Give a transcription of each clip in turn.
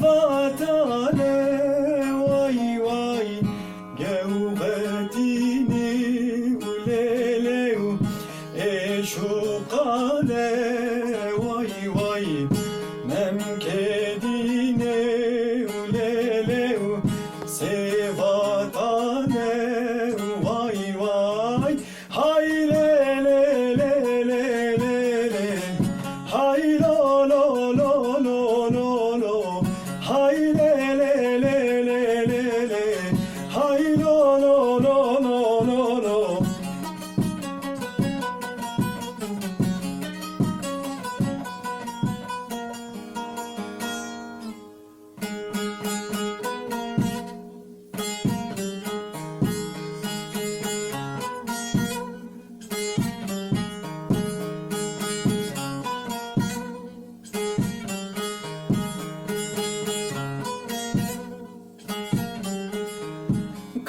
sevatane vay vay gevvetini uleleu eşukale vay vay memkedine uleleu sevatane vay vay hay le le le le le le hay lo lo lo lo lo lo hay le le le le le le hay lo lo lo lo lo lo.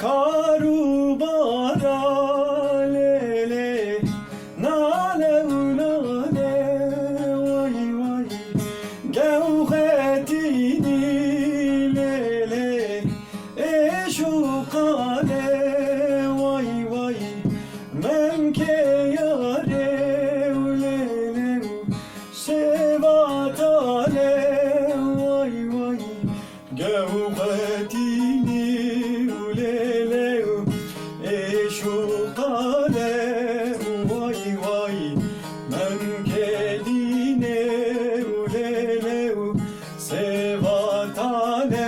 Karu bara lele nale unale vay vay gevhetini lele eşukale vay vay memke yare lele sevatale vay vay gevhetini eşukale vay vay memkedine uleleu sevatane